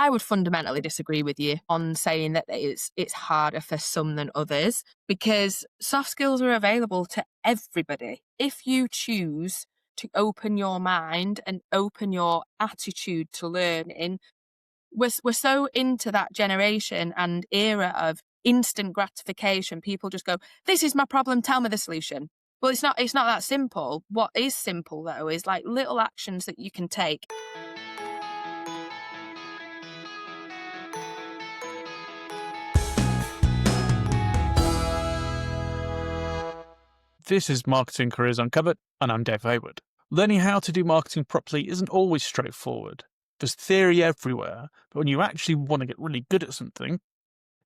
I would fundamentally disagree with you on saying that it's harder for some than others, because soft skills are available to everybody. If you choose to open your mind and open your attitude to learning, we're so into that generation and era of instant gratification. People just go, this is my problem, tell me the solution. Well, it's not that simple. What is simple though is like little actions that you can take. This is Marketing Careers Uncovered, and I'm Dave Hayward. Learning how to do marketing properly isn't always straightforward. There's theory everywhere, but when you actually want to get really good at something,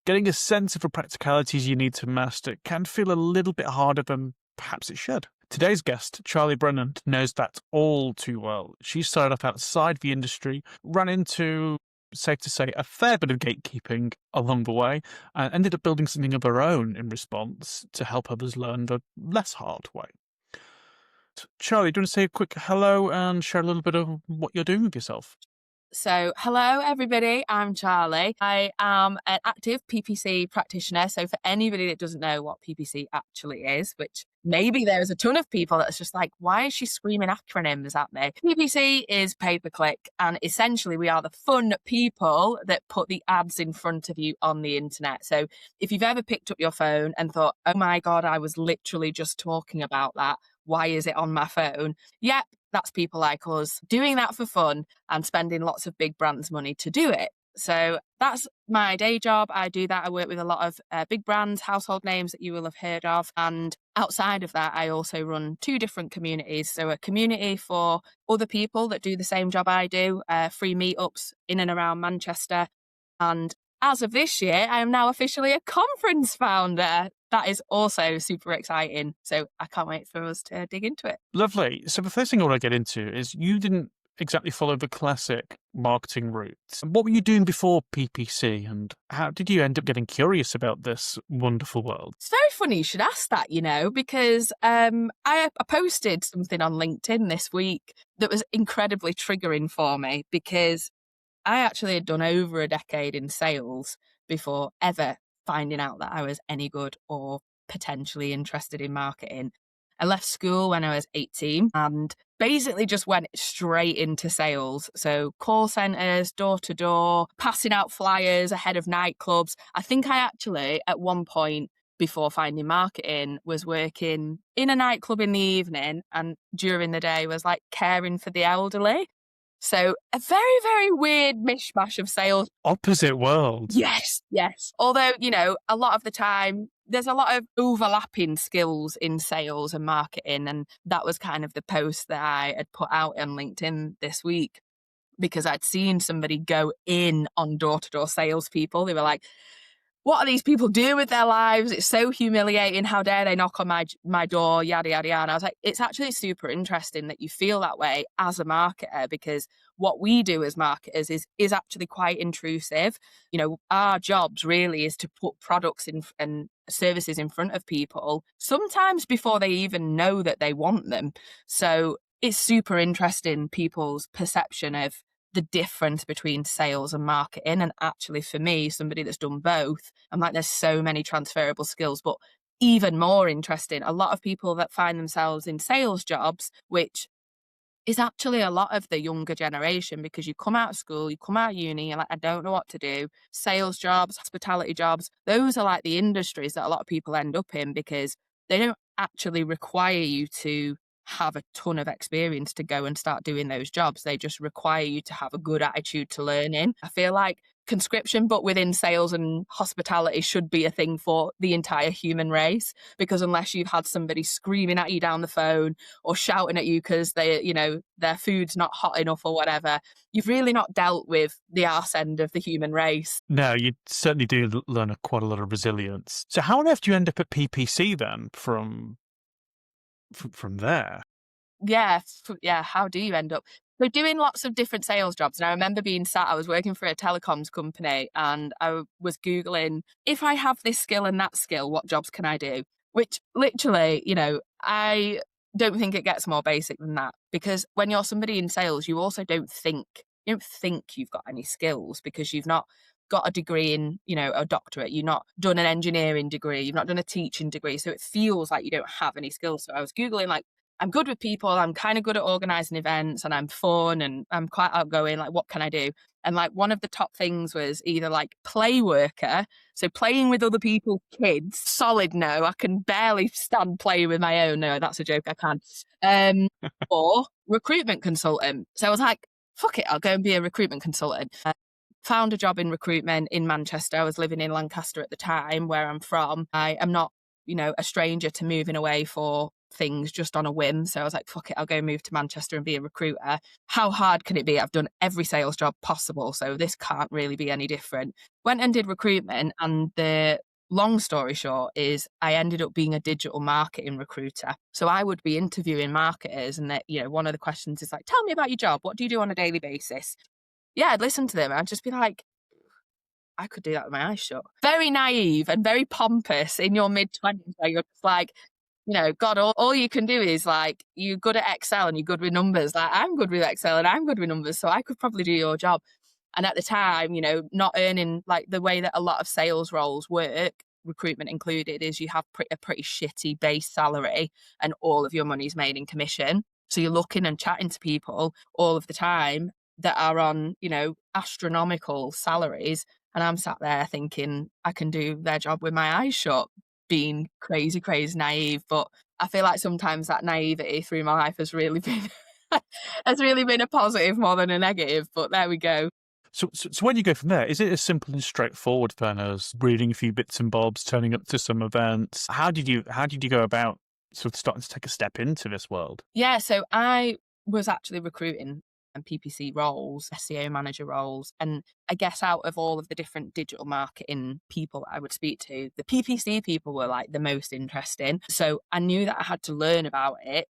getting a sense of the practicalities you need to master can feel a little bit harder than perhaps it should. Today's guest, Charley Brennand, knows that all too well. She started off outside the industry, ran into, safe to say, a fair bit of gatekeeping along the way, and ended up building something of her own in response to help others learn the less hard way. Charley, do you want to say a quick hello and share a little bit of what you're doing with yourself? So, hello everybody, I'm Charley. I am an active PPC practitioner. So for anybody that doesn't know what PPC actually is, which maybe there's a ton of people that's just like, why is she screaming acronyms at me? PPC is pay-per-click, and essentially we are the fun people that put the ads in front of you on the internet. So if you've ever picked up your phone and thought, oh my God, I was literally just talking about that, why is it on my phone? Yep, that's people like us doing that for fun and spending lots of big brands' money to do it. So that's my day job. I do that. I work with a lot of big brands, household names that you will have heard of. And outside of that, I also run 2 different communities. So a community for other people that do the same job I do, free meetups in and around Manchester. And as of this year, I am now officially a conference founder. That is also super exciting. So I can't wait for us to dig into it. Lovely. So the first thing I want to get into is you didn't exactly follow the classic marketing route. What were you doing before PPC, and how did you end up getting curious about this wonderful world? It's very funny you should ask that, because I posted something on LinkedIn this week that was incredibly triggering for me, because I actually had done over a decade in sales before ever finding out that I was any good or potentially interested in marketing. I left school when I was 18 and basically just went straight into sales. So call centers, door to door, passing out flyers ahead of nightclubs. I think I actually, at one point before finding marketing, was working in a nightclub in the evening, and during the day was like caring for the elderly. So a very, very weird mishmash of sales. Opposite worlds. Yes. Although, a lot of the time, there's a lot of overlapping skills in sales and marketing. And that was kind of the post that I had put out on LinkedIn this week, because I'd seen somebody go in on door-to-door salespeople. They were like, what are these people doing with their lives? It's so humiliating. How dare they knock on my door, yada, yada, yada. And I was like, it's actually super interesting that you feel that way as a marketer, because what we do as marketers is actually quite intrusive. Our jobs really is to put products and services in front of people, sometimes before they even know that they want them. So it's super interesting, people's perception of the difference between sales and marketing. And actually, for me, somebody that's done both, I'm like, there's so many transferable skills. But even more interesting, a lot of people that find themselves in sales jobs, which is actually a lot of the younger generation, because you come out of school, you come out of uni, you're like, I don't know what to do. Sales jobs, hospitality jobs, those are like the industries that a lot of people end up in, because they don't actually require you to have a ton of experience to go and start doing those jobs. They just require you to have a good attitude to learning. I feel like conscription, but within sales and hospitality, should be a thing for the entire human race, because unless you've had somebody screaming at you down the phone or shouting at you because their food's not hot enough or whatever, you've really not dealt with the arse end of the human race. No, you certainly do learn quite a lot of resilience. So how on earth do you end up at PPC then from there? Yeah. How do you end up? So doing lots of different sales jobs. And I remember I was working for a telecoms company, and I was Googling, if I have this skill and that skill, what jobs can I do? Which literally, I don't think it gets more basic than that, because when you're somebody in sales, you also don't think you don't think you've got any skills because you've not got a degree in, a doctorate, you've not done an engineering degree, you've not done a teaching degree. So it feels like you don't have any skills. So I was Googling, like, I'm good with people, I'm kind of good at organizing events, and I'm fun and I'm quite outgoing. Like, what can I do? And like one of the top things was either like play worker, so playing with other people's kids. Solid no, I can barely stand playing with my own. No, that's a joke, I can. Or recruitment consultant. So I was like, fuck it, I'll go and be a recruitment consultant. Found a job in recruitment in Manchester. I was living in Lancaster at the time, where I'm from. I am not, a stranger to moving away for things just on a whim. So I was like, fuck it, I'll go move to Manchester and be a recruiter. How hard can it be? I've done every sales job possible, so this can't really be any different. Went and did recruitment, and the long story short is I ended up being a digital marketing recruiter. So I would be interviewing marketers, and that, one of the questions is like, tell me about your job. What do you do on a daily basis? Yeah, I'd listen to them. I'd just be like, I could do that with my eyes shut. Very naive and very pompous in your mid-20s, where you're just like, God, all you can do is like, you're good at Excel and you're good with numbers. Like, I'm good with Excel and I'm good with numbers, so I could probably do your job. And at the time, not earning like the way that a lot of sales roles work, recruitment included, is you have a pretty shitty base salary and all of your money's made in commission. So you're looking and chatting to people all of the time that are on, astronomical salaries. And I'm sat there thinking I can do their job with my eyes shut, being crazy, crazy naive. But I feel like sometimes that naivety through my life has really been a positive more than a negative. But there we go. So when you go from there, is it as simple and straightforward then as reading a few bits and bobs, turning up to some events? How did you go about sort of starting to take a step into this world? Yeah, so I was actually recruiting and PPC roles, SEO manager roles. And I guess out of all of the different digital marketing people I would speak to, the PPC people were like the most interesting. So I knew that I had to learn about it.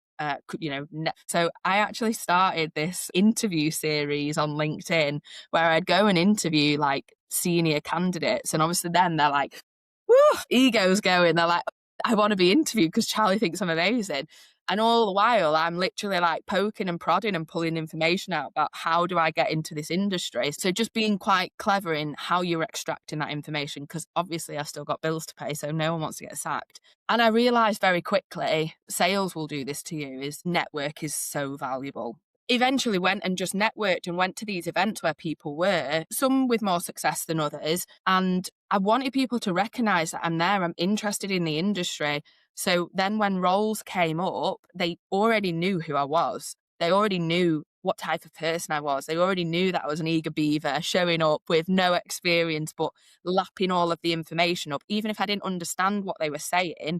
So I actually started this interview series on LinkedIn where I'd go and interview like senior candidates. And obviously then they're like, woo, egos going. They're like, I want to be interviewed because Charley thinks I'm amazing. And all the while, I'm literally like poking and prodding and pulling information out about how do I get into this industry. So just being quite clever in how you're extracting that information, because obviously I've still got bills to pay, so no one wants to get sacked. And I realised very quickly, sales will do this to you, is network is so valuable. Eventually went and just networked and went to these events where people were, some with more success than others. And I wanted people to recognise that I'm there, I'm interested in the industry. So then when roles came up, they already knew who I was. They already knew what type of person I was. They already knew that I was an eager beaver showing up with no experience, but lapping all of the information up. Even if I didn't understand what they were saying,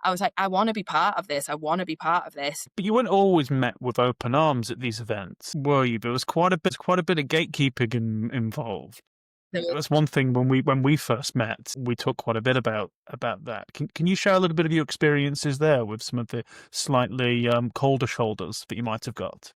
I was like, I want to be part of this. I want to be part of this. But you weren't always met with open arms at these events, were you? There was quite a bit of gatekeeping involved. That's one thing when we first met, we talked quite a bit about that. Can you share a little bit of your experiences there with some of the slightly colder shoulders that you might have got?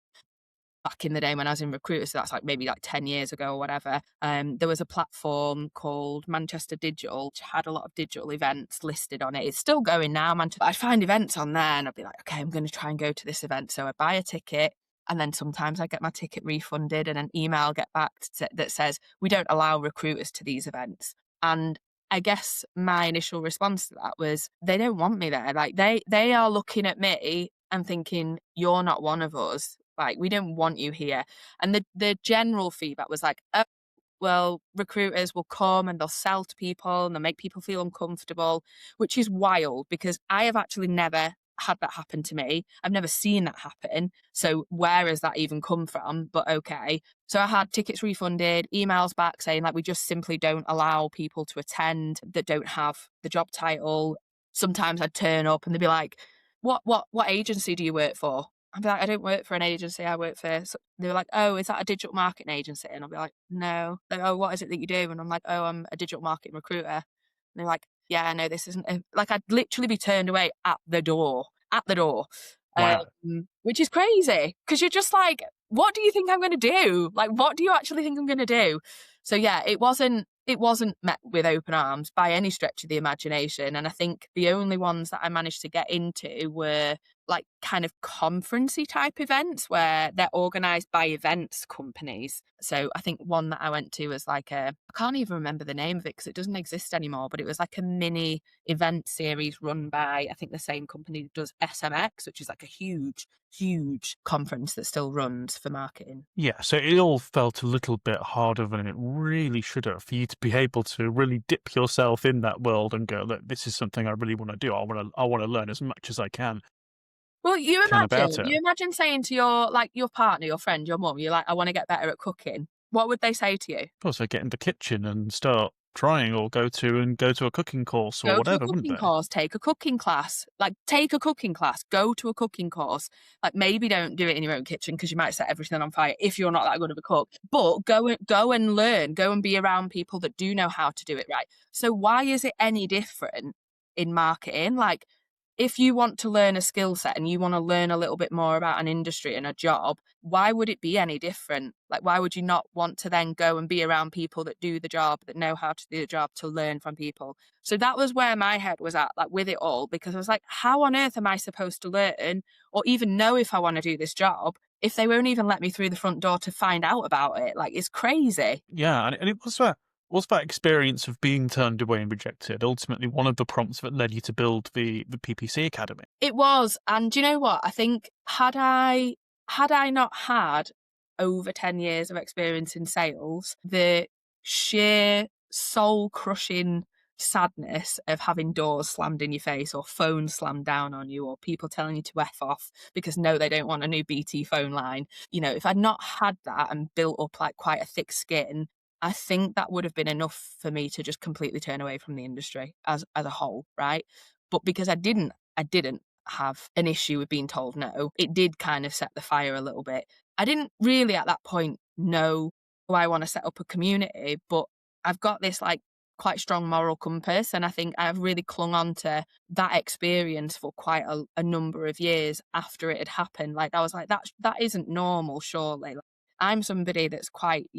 Back in the day when I was in recruiter, so that's like maybe like 10 years ago or whatever, there was a platform called Manchester Digital, which had a lot of digital events listed on it. It's still going now, Manchester. I'd find events on there and I'd be like, okay, I'm going to try and go to this event. So I buy a ticket, and then sometimes I get my ticket refunded and an email get back that says, we don't allow recruiters to these events. And I guess my initial response to that was, they don't want me there. Like they are looking at me and thinking, you're not one of us. Like, we don't want you here. And the general feedback was like, oh, well, recruiters will come and they'll sell to people and they'll make people feel uncomfortable, which is wild because I have actually never had that happen to me. I've never seen that happen. So where has that even come from? But okay. So I had tickets refunded, emails back saying like, we just simply don't allow people to attend that don't have the job title. Sometimes I'd turn up and they'd be like, what agency do you work for? I'd be like, I don't work for an agency, I work for... So they were like, oh, is that a digital marketing agency? And I'll be like, no. Like, oh, what is it that you do? And I'm like, oh, I'm a digital marketing recruiter. And they're like, yeah, no, this isn't... Like, I'd literally be turned away at the door. Wow. Which is crazy, because you're just like, what do you think I'm going to do? Like, what do you actually think I'm going to do? So yeah, it wasn't met with open arms by any stretch of the imagination. And I think the only ones that I managed to get into were like kind of conferencey type events where they're organized by events companies. So I think one that I went to was like I can't even remember the name of it because it doesn't exist anymore, but it was like a mini event series run by, I think, the same company that does SMX, which is like a huge, huge conference that still runs for marketing. Yeah, so it all felt a little bit harder than it really should have for you to be able to really dip yourself in that world and go, look, this is something I really want to do. I want to learn as much as I Well, can about it. you imagine saying to your like your partner, your friend, your mum, you're like, I want to get better at cooking. What would they say to you? Also, get in the kitchen and start trying, or go to a cooking course or Go to a whatever, wouldn't cooking they? course, take a cooking class. Like, take a cooking class, go to a cooking course. Like, maybe don't do it in your own kitchen because you might set everything on fire if you're not that good of a cook. But go and learn, go and be around people that do know how to do it right. So why is it any different in marketing? Like, if you want to learn a skill set and you want to learn a little bit more about an industry and a job, why would it be any different? Like, why would you not want to then go and be around people that do the job, that know how to do the job, to learn from people? So that was where my head was at, like with it all, because I was like, how on earth am I supposed to learn or even know if I want to do this job if they won't even let me through the front door to find out about it? Like, it's crazy. Yeah, and it was that experience of being turned away and rejected ultimately one of the prompts that led you to build the PPC Academy. It was. And do you know what? I think had I not had over 10 years of experience in sales, the sheer soul crushing sadness of having doors slammed in your face or phones slammed down on you or people telling you to F off because no, they don't want a new BT phone line. You know, if I'd not had that and built up like quite a thick skin, I think that would have been enough for me to just completely turn away from the industry as a whole, right? But because I didn't have an issue with being told no. It did kind of set the fire a little bit. I didn't really at that point know, oh, I want to set up a community, but I've got this like quite strong moral compass. And I think I've really clung on to that experience for quite a number of years after it had happened. Like I was like, that isn't normal, surely. Like, I'm somebody that's quite,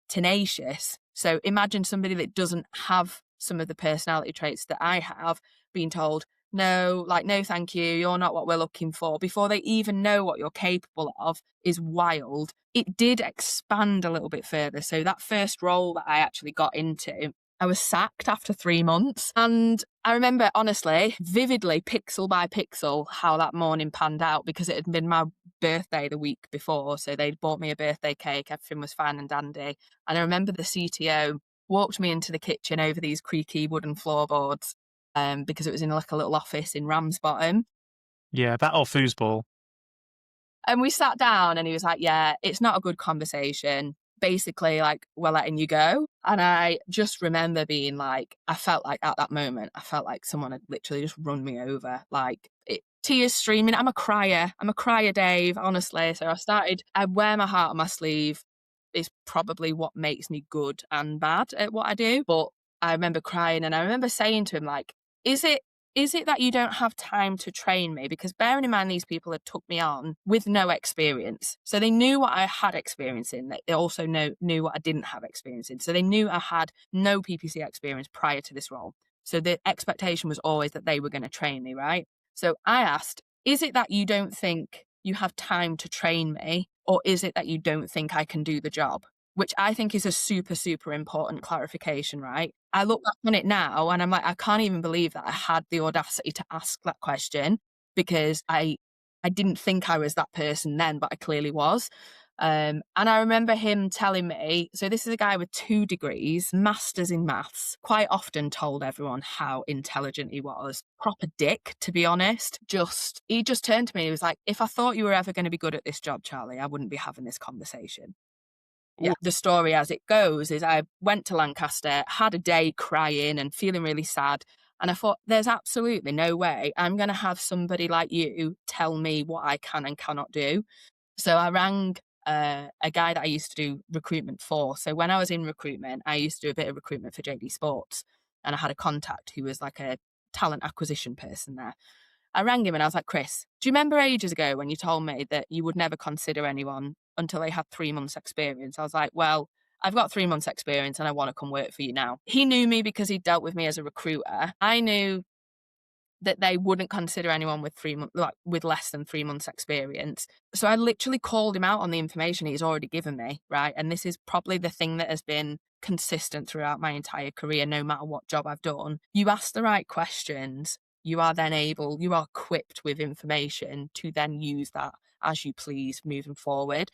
tenacious. So imagine somebody that doesn't have some of the personality traits that I have being told, no, like, no, thank you, you're not what we're looking for, before they even know what you're capable of is wild. It did expand a little bit further. So that first role that I actually got into, I was sacked after 3 months. And I remember, honestly, vividly, pixel by pixel, how that morning panned out because it had been my birthday the week before. So they'd bought me a birthday cake, everything was fine and dandy. And I remember the CTO walked me into the kitchen over these creaky wooden floorboards because it was in like a little office in Ramsbottom. Yeah, that or foosball. And we sat down and he was like, yeah, it's not a good conversation. Basically, like, we're letting you go. And I just remember being like, I felt like at that moment, I felt like someone had literally just run me over. Like, tears streaming. I'm a crier, Dave, honestly. So I wear my heart on my sleeve. Is probably what makes me good and bad at what I do. But I remember crying and I remember saying to him, like, is it that you don't have time to train me? Because bearing in mind, these people had took me on with no experience. So they knew what I had experience in. They also knew what I didn't have experience in. So they knew I had no PPC experience prior to this role. So the expectation was always that they were going to train me, right? So I asked, is it that you don't think you have time to train me? Or is it that you don't think I can do the job? Which I think is a super, super important clarification, right? I look back on it now and I'm like, I can't even believe that I had the audacity to ask that question because I didn't think I was that person then, but I clearly was. And I remember him telling me, so this is a guy with 2 degrees, masters in maths, quite often told everyone how intelligent he was. Proper dick, to be honest. He just turned to me, he was like, if I thought you were ever going to be good at this job, Charlie, I wouldn't be having this conversation. Yeah, the story as it goes is I went to Lancaster, had a day crying and feeling really sad. And I thought, there's absolutely no way I'm going to have somebody like you tell me what I can and cannot do. So I rang a guy that I used to do recruitment for. So when I was in recruitment, I used to do a bit of recruitment for JD Sports. And I had a contact who was like a talent acquisition person there. I rang him and I was like, Chris, do you remember ages ago when you told me that you would never consider anyone until they had 3 months experience? I was like, well, I've got 3 months experience and I want to come work for you now. He knew me because he dealt with me as a recruiter. I knew that they wouldn't consider anyone with with less than 3 months experience. So I literally called him out on the information he's already given me, right? And this is probably the thing that has been consistent throughout my entire career, no matter what job I've done. You ask the right questions, you are equipped with information to then use that as you please moving forward.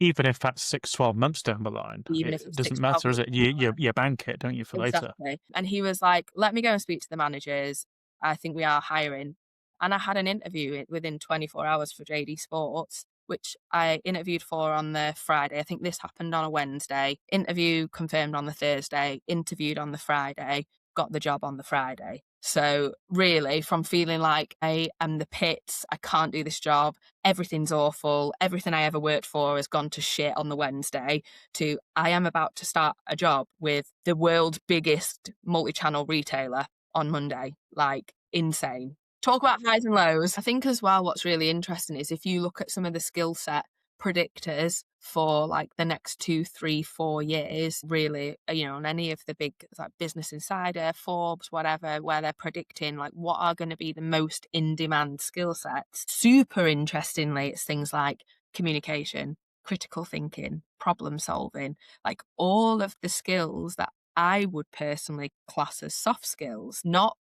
Even if that's 6, 12 months down the line, Even if it it's doesn't 6, 12 matter, is months. it? You bank it, don't you, for later? Exactly. And he was like, "Let me go and speak to the managers. I think we are hiring." And I had an interview within 24 hours for JD Sports, which I interviewed for on the Friday. I think this happened on a Wednesday. Interview confirmed on the Thursday, interviewed on the Friday, got the job on the Friday. So really, from feeling like I am the pits, I can't do this job, everything's awful, everything I ever worked for has gone to shit on the Wednesday, to I am about to start a job with the world's biggest multi-channel retailer on Monday. Like, insane. Talk about highs and lows. I think as well what's really interesting is if you look at some of the skill set predictors for like the next 2, 3, 4 years, really, on any of the big like Business Insider, Forbes, whatever, where they're predicting like what are going to be the most in-demand skill sets. Super interestingly, it's things like communication, critical thinking, problem solving, like all of the skills that I would personally class as soft skills, not,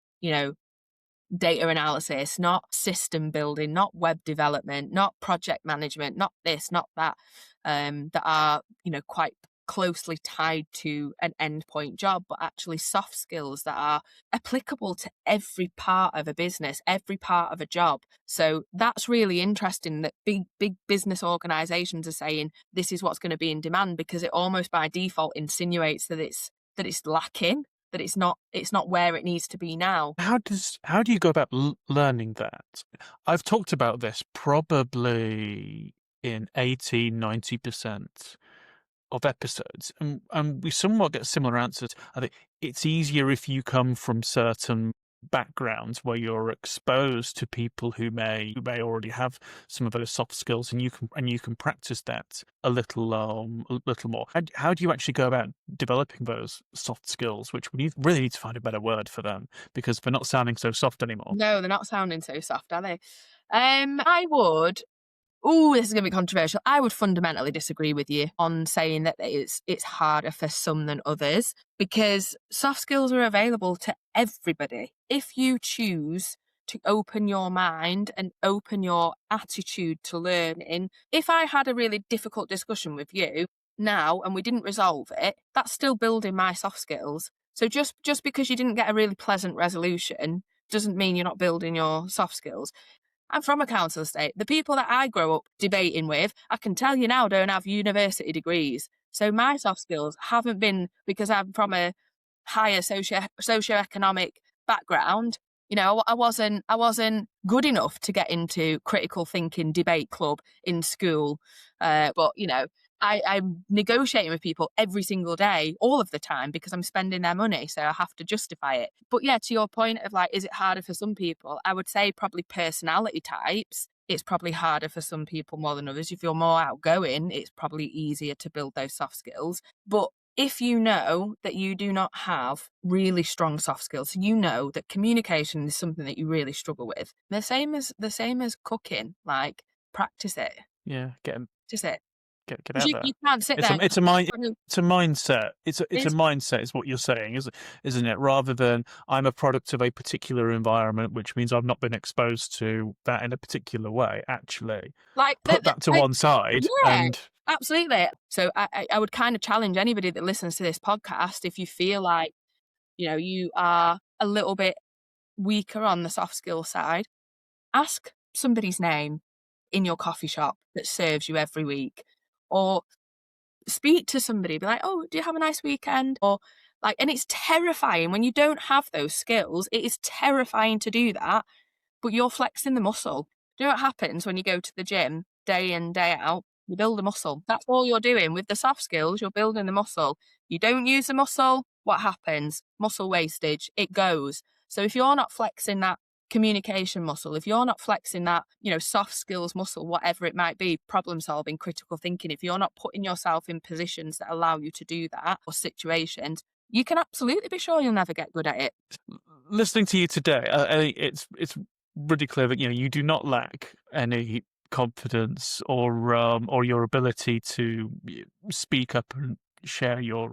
data analysis, not system building, not web development, not project management, not this, not that, that are, quite closely tied to an endpoint job, but actually soft skills that are applicable to every part of a business, every part of a job. So that's really interesting that big business organizations are saying this is what's going to be in demand, because it almost by default insinuates that it's lacking, that it's not where it needs to be now. How do you go about learning that? I've talked about this probably in 80-90% of episodes, and we somewhat get similar answers. I think it's easier if you come from certain backgrounds where you're exposed to people who may already have some of those soft skills, and you can practice that a little more. And how do you actually go about developing those soft skills, which really need to find a better word for them, because they're not sounding so soft anymore? No, they're not sounding so soft, are they? I would. Oh, this is going to be controversial. I would fundamentally disagree with you on saying that it's harder for some than others, because soft skills are available to everybody. If you choose to open your mind and open your attitude to learning, if I had a really difficult discussion with you now and we didn't resolve it, that's still building my soft skills. So just because you didn't get a really pleasant resolution doesn't mean you're not building your soft skills. I'm from a council estate. The people that I grow up debating with, I can tell you now, don't have university degrees. So my soft skills haven't been because I'm from a higher socioeconomic background. I wasn't good enough to get into critical thinking debate club in school. But I'm negotiating with people every single day, all of the time, because I'm spending their money, so I have to justify it. But yeah, to your point of like, is it harder for some people? I would say probably personality types. It's probably harder for some people more than others. If you're more outgoing, it's probably easier to build those soft skills. But if you know that you do not have really strong soft skills, you know that communication is something that you really struggle with. The same as cooking, like practice it. Yeah, Just it. get 'Cause out you there. you can't sit It's there a and it's a mind it's a mindset. It's a it's mindset, is what you're saying, isn't it? Rather than I'm a product of a particular environment, which means I've not been exposed to that in a particular way. Actually, like put that to like one side yeah, and absolutely. So I would kind of challenge anybody that listens to this podcast, if you feel like, you are a little bit weaker on the soft skill side, ask somebody's name in your coffee shop that serves you every week, or speak to somebody, be like, "Oh, do you have a nice weekend?" Or like, and it's terrifying when you don't have those skills. It is terrifying to do that, but you're flexing the muscle. Do you know what happens when you go to the gym day in, day out? You build a muscle. That's all you're doing with the soft skills. You're building the muscle. You don't use the muscle, what happens? Muscle wastage. It goes. So if you're not flexing that communication muscle, if you're not flexing that, soft skills muscle, whatever it might be, problem solving, critical thinking, if you're not putting yourself in positions that allow you to do that, or situations, you can absolutely be sure you'll never get good at it. listening to you today, it's really clear that you do not lack any confidence or your ability to speak up and share your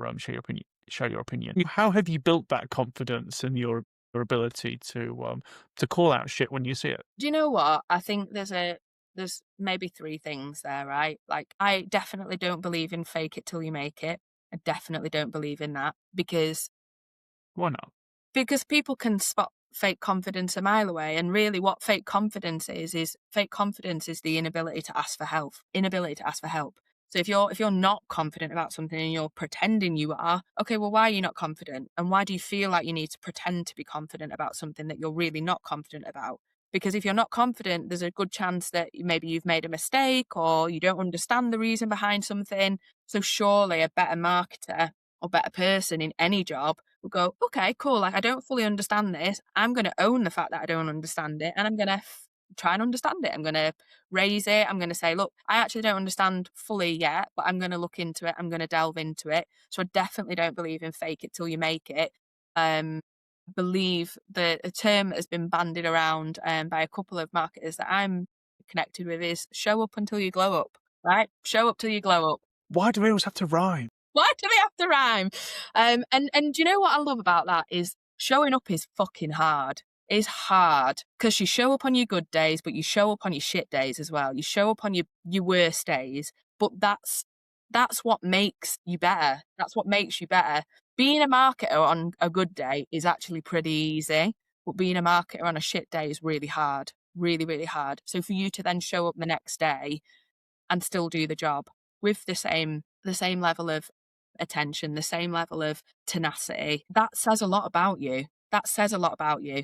opinion. How have you built that confidence and your ability to call out shit when you see it? Do you know what? I think there's maybe 3 things there, right? Like, I definitely don't believe in fake it till you make it. I definitely don't believe in that Why not? because people can spot fake confidence a mile away, and really what fake confidence is fake confidence is the inability to ask for help. Inability to ask for help. So if you're not confident about something and you're pretending you are, okay, well, why are you not confident? And why do you feel like you need to pretend to be confident about something that you're really not confident about? Because if you're not confident, there's a good chance that maybe you've made a mistake or you don't understand the reason behind something. So surely a better marketer or better person in any job will go, okay, cool. Like, I don't fully understand this. I'm going to own the fact that I don't understand it, and I'm going to try and understand it. I'm going to raise it. I'm going to say, look, I actually don't understand fully yet, but I'm going to look into it. I'm going to delve into it. So I definitely don't believe in fake it till you make it. Believe that a term that has been bandied around by a couple of marketers that I'm connected with is show up until you glow up, right? Show up till you glow up. Why do we always have to rhyme? Why do they have to rhyme? And do you know what I love about that is showing up is fucking hard. It's hard because you show up on your good days, but you show up on your shit days as well. You show up on your worst days, but that's what makes you better. That's what makes you better. Being a marketer on a good day is actually pretty easy, but being a marketer on a shit day is really hard. Really, really hard. So for you to then show up the next day and still do the job with the same level of attention, the same level of tenacity, that says a lot about you. That says a lot about you.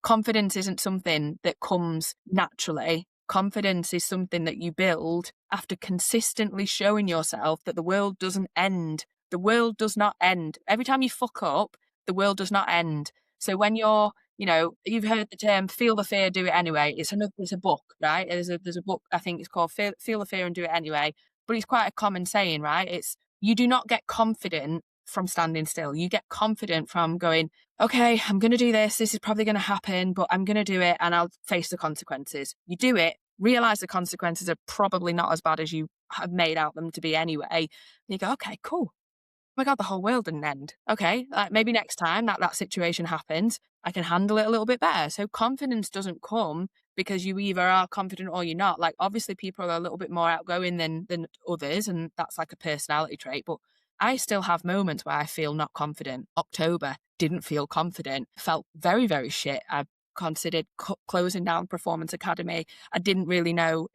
Confidence isn't something that comes naturally. Confidence is something that you build after consistently showing yourself that the world doesn't end. The world does not end. Every time you fuck up, the world does not end. So when you've heard the term "feel the fear, do it anyway." It's a book, right? There's a book, I think it's called "Feel the Fear and Do It Anyway." But it's quite a common saying, right? It's you do not get confident from standing still. You get confident from going, okay, I'm going to do this. This is probably going to happen, but I'm going to do it and I'll face the consequences. You do it, realize the consequences are probably not as bad as you have made out them to be anyway. And you go, okay, cool. Oh my God, the whole world didn't end. Okay, maybe next time that situation happens, I can handle it a little bit better. So confidence doesn't come because you either are confident or you're not. Like, obviously people are a little bit more outgoing than others, and that's like a personality trait. But I still have moments where I feel not confident. October didn't feel confident, felt very, very shit. I considered closing down Performance Academy. I didn't really know,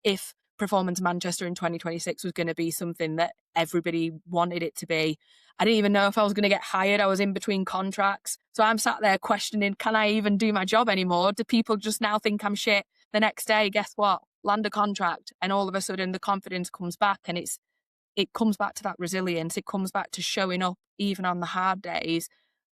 if Performance Manchester in 2026 was going to be something that everybody wanted it to be. I didn't even know if I was going to get hired. I was in between contracts. So I'm sat there questioning, can I even do my job anymore? Do people just now think I'm shit? The next day, guess what? Land a contract. And all of a sudden the confidence comes back, and it comes back to that resilience. It comes back to showing up even on the hard days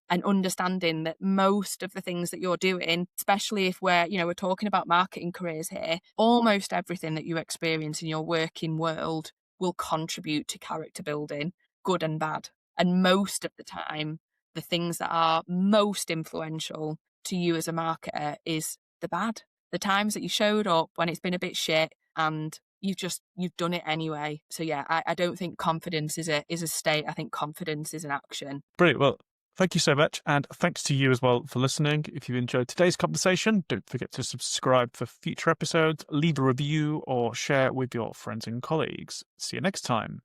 and understanding that most of the things that you're doing, especially if we're talking about marketing careers here, almost everything that you experience in your working world will contribute to character building, good and bad. And most of the time, the things that are most influential to you as a marketer is the bad. The times that you showed up when it's been a bit shit and you've done it anyway. So yeah, I don't think confidence is a state. I think confidence is an action. Brilliant. Well, thank you so much. And thanks to you as well for listening. If you enjoyed today's conversation, don't forget to subscribe for future episodes, leave a review, or share with your friends and colleagues. See you next time.